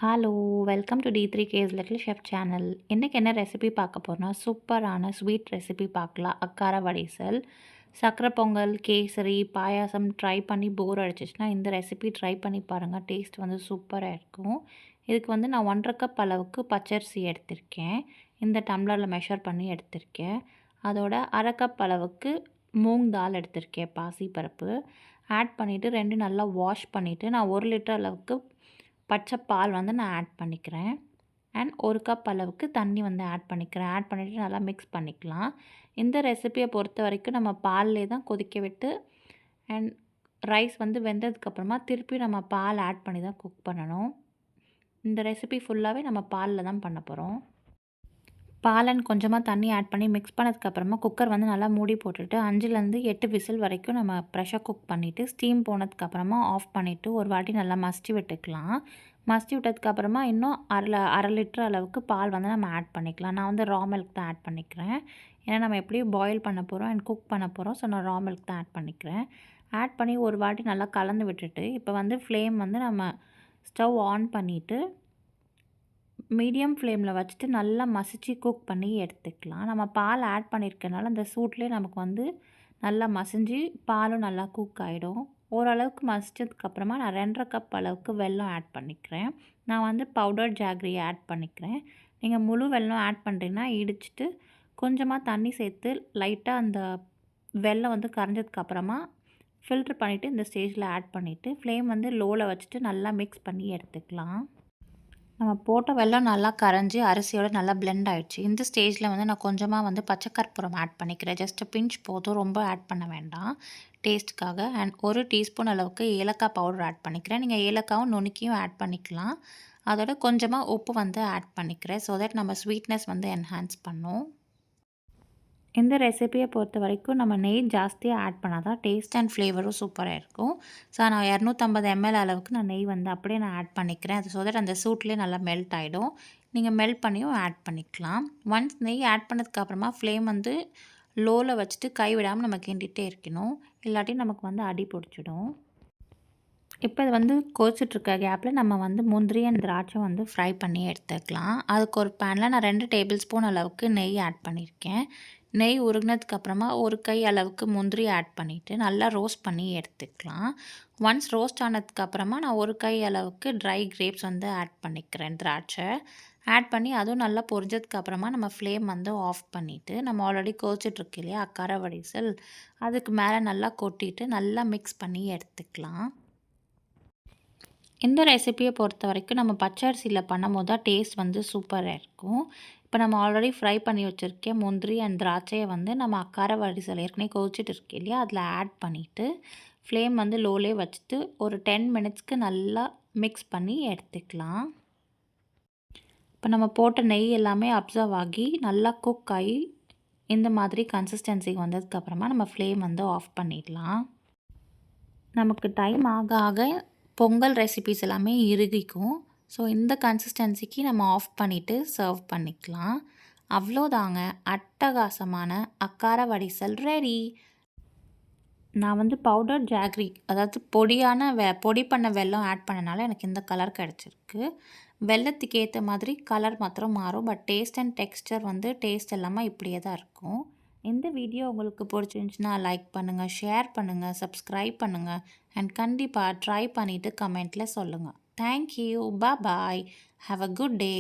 Hello! Welcome to D3K's little chef channel. இன்றைக்கி என்ன recipe பார்க்க போறோம்னா, சூப்பரான ஸ்வீட் ரெசிபி பார்க்கலாம். அக்கார வடைசல், சர்க்கரை பொங்கல், கேசரி, பாயாசம் ட்ரை பண்ணி போர் அடிச்சிச்சுன்னா, இந்த ரெசிபி ட்ரை பண்ணி பாருங்கள். டேஸ்ட் வந்து சூப்பராக இருக்கும். இதுக்கு வந்து நான் 1 1/2 கப் அளவுக்கு பச்சரிசி எடுத்திருக்கேன். இந்த டம்ளரில் மெஷர் பண்ணி எடுத்திருக்கேன். அதோட 1/2 கப் அளவுக்கு மூங் தால் எடுத்திருக்கேன், பாசிப்பருப்பு. ஆட் பண்ணிவிட்டு 2 நல்லா வாஷ் பண்ணிவிட்டு, நான் 1 லிட்டர் அளவுக்கு பச்சை பால் வந்து நான் ஆட் பண்ணிக்கிறேன். அண்ட் 1 கப் அளவுக்கு தண்ணி வந்து ஆட் பண்ணிக்கிறேன். ஆட் பண்ணிவிட்டு நல்லா மிக்ஸ் பண்ணிக்கலாம். இந்த ரெசிபியை பொறுத்த வரைக்கும் நம்ம பால்லே தான் கொதிக்க விட்டு அண்ட் ரைஸ் வந்து வெந்ததுக்கப்புறமா திருப்பி நம்ம பால் ஆட் பண்ணி தான் குக் பண்ணணும். இந்த ரெசிபி ஃபுல்லாகவே நம்ம பாலில் தான் பண்ண போகிறோம். பால் அண்ட் கொஞ்சமாக தண்ணி ஆட் பண்ணி மிக்ஸ் பண்ணதுக்கப்புறமா குக்கர் வந்து நல்லா மூடி போட்டுட்டு 5லேருந்து 8 விசில் வரைக்கும் நம்ம ப்ரெஷர் குக் பண்ணிவிட்டு ஸ்டீம் போனதுக்கப்புறமா ஆஃப் பண்ணிவிட்டு ஒரு வாட்டி நல்லா மசிச்சு விட்டுக்கலாம். மசிச்சு விட்டதுக்கப்புறமா இன்னும் அரை லிட்டர் அளவுக்கு பால் வந்து நம்ம ஆட் பண்ணிக்கலாம். நான் வந்து ரா மில்க் தான் ஆட் பண்ணிக்கிறேன். ஏன்னா நம்ம எப்படியும் பாயில் பண்ண போகிறோம் அண்ட் குக் பண்ண போகிறோம். ஸோ நான் ரா மில்க் தான் ஆட் பண்ணிக்கிறேன். ஆட் பண்ணி ஒரு வாட்டி நல்லா கலந்து விட்டுட்டு இப்போ வந்து ஃப்ளேம் வந்து நம்ம ஸ்டவ் ஆன் பண்ணிவிட்டு மீடியம் ஃப்ளேமில் வச்சுட்டு நல்லா மசிச்சு குக் பண்ணி எடுத்துக்கலாம். நம்ம பால் ஆட் பண்ணியிருக்கனால அந்த சூட்லேயே நமக்கு வந்து நல்லா மசிஞ்சு பாலும் நல்லா குக் ஆகிடும். ஓரளவுக்கு மசிச்சதுக்கப்புறமா நான் 2 1/2 கப் அளவுக்கு வெல்லம் ஆட் பண்ணிக்கிறேன். நான் வந்து பவுடர் ஜாகரி ஆட் பண்ணிக்கிறேன். நீங்கள் முழு வெல்லம் ஆட் பண்ணுறீங்கன்னா இடிச்சிட்டு கொஞ்சமாக தண்ணி சேர்த்து லைட்டாக அந்த வெல்லம் வந்து கரைஞ்சதுக்கப்புறமா ஃபில்ட்ரு பண்ணிவிட்டு இந்த ஸ்டேஜில் ஆட் பண்ணிவிட்டு ஃப்ளேம் வந்து லோவில் வச்சுட்டு நல்லா மிக்ஸ் பண்ணி எடுத்துக்கலாம். நம்ம போட்ட வெல்லம் நல்லா கரைஞ்சி அரிசியோடு நல்லா பிளெண்ட் ஆகிடுச்சு. இந்த ஸ்டேஜில் வந்து நான் கொஞ்சமாக வந்து பச்சை கற்பூரம் ஆட் பண்ணிக்கிறேன். ஜஸ்ட்டு பிஞ்ச் போதும், ரொம்ப ஆட் பண்ண வேண்டாம் டேஸ்ட்டுக்காக. அண்ட் 1 டீஸ்பூன் அளவுக்கு ஏலக்காய் பவுடர் ஆட் பண்ணிக்கிறேன். நீங்கள் ஏலக்காவும் நுணுக்கியும் ஆட் பண்ணிக்கலாம். அதோட கொஞ்சமாக உப்பு வந்து ஆட் பண்ணிக்கிறேன். ஸோ தட் நம்ம ஸ்வீட்னஸ் வந்து என்ஹான்ஸ் பண்ணும். இந்த ரெசிபியை பொறுத்த வரைக்கும் நம்ம நெய் ஜாஸ்தியாக ஆட் பண்ணால் தான் டேஸ்ட் அண்ட் ஃப்ளேவரும் சூப்பராக இருக்கும். ஸோ நான் 250 ml அளவுக்கு நான் நெய் வந்து அப்படியே நான் ஆட் பண்ணிக்கிறேன். அது ஸோ தட் அந்த சூட்லேயே நல்லா மெல்ட் ஆகிடும். நீங்கள் மெல்ட் பண்ணியும் ஆட் பண்ணிக்கலாம். ஒன்ஸ் நெய் ஆட் பண்ணதுக்கப்புறமா ஃப்ளேம் வந்து லோவில் வச்சுட்டு கைவிடாமல் நம்ம கிண்டிகிட்டே இருக்கணும். இல்லாட்டி நமக்கு வந்து அடி பிடிச்சிடும். இப்போ இது வந்து கொதிச்சிட்ருக்க கேப்பில் நம்ம வந்து முந்திரி அண்ட் திராட்சை வந்து ஃப்ரை பண்ணி எடுத்துக்கலாம். அதுக்கு ஒரு பேனில் நான் 2 டேபிள் ஸ்பூன் அளவுக்கு நெய் ஆட் பண்ணியிருக்கேன். நெய் உருகினதுக்கப்புறமா ஒரு கை அளவுக்கு முந்திரி ஆட் பண்ணிவிட்டு நல்லா ரோஸ்ட் பண்ணி எடுத்துக்கலாம். ஒன்ஸ் ரோஸ்ட் ஆனதுக்கப்புறமா நான் ஒரு கை அளவுக்கு ட்ரை கிரேப்ஸ் வந்து ஆட் பண்ணிக்கிறேன், திராட்சை ஆட் பண்ணி அதுவும் நல்லா பொரிஞ்சதுக்கப்புறமா நம்ம ஃப்ளேம் வந்து ஆஃப் பண்ணிவிட்டு நம்ம ஆல்ரெடி கொதிச்சிட்ருக்கு இல்லையா அக்கார வடைசல், அதுக்கு மேலே நல்லா கொட்டிட்டு நல்லா மிக்ஸ் பண்ணி எடுத்துக்கலாம். இந்த ரெசிபியை பொறுத்த வரைக்கும் நம்ம பச்சரிசியில் பண்ணும்போது தான் டேஸ்ட் வந்து சூப்பராக இருக்கும். இப்போ நம்ம ஆல்ரெடி ஃப்ரை பண்ணி வச்சுருக்கேன் முந்திரி அண்ட் திராட்சையை வந்து நம்ம அக்கார வடைசல் ஏற்கனவே கொதிச்சிட்டு இருக்கு இல்லையா அதில் ஆட் பண்ணிவிட்டு ஃப்ளேம் வந்து லோலே வச்சுட்டு ஒரு 10 மினிட்ஸ்க்கு நல்லா மிக்ஸ் பண்ணி எடுத்துக்கலாம். இப்போ நம்ம போட்ட நெய் எல்லாமே அப்சர்வ் ஆகி நல்லா குக் ஆகி இந்த மாதிரி கன்சிஸ்டன்சிக்கு வந்ததுக்கப்புறமா நம்ம ஃப்ளேம் வந்து ஆஃப் பண்ணிடலாம். நமக்கு டைம் ஆக ஆக பொங்கல் ரெசிபீஸ் எல்லாமே இறுகிக்கும். ஸோ இந்த கன்சிஸ்டன்சிக்கு நம்ம ஆஃப் பண்ணிவிட்டு சர்வ் பண்ணிக்கலாம். அவ்வளோதாங்க, அட்டகாசமான அக்கார வடைசல் ரெடி. நான் வந்து பவுடர் ஜாகரி அதாவது பொடி பண்ண வெல்லம் ஆட் பண்ணனால எனக்கு இந்த கலர் கிடச்சிருக்கு. வெல்லத்துக்கு ஏற்ற மாதிரி கலர் மாத்திரம் மாறும். பட் டேஸ்ட் அண்ட் டெக்ஸ்டர் வந்து டேஸ்ட் எல்லாமே இப்படியே தான் இருக்கும். இந்த வீடியோ உங்களுக்கு பிடிச்சிருந்துச்சுன்னா லைக் பண்ணுங்கள், ஷேர் பண்ணுங்கள், சப்ஸ்கிரைப் பண்ணுங்கள் அண்ட் கண்டிப்பாக ட்ரை பண்ணிவிட்டு கமெண்ட்டில் சொல்லுங்கள். Thank you, bye, have a good day.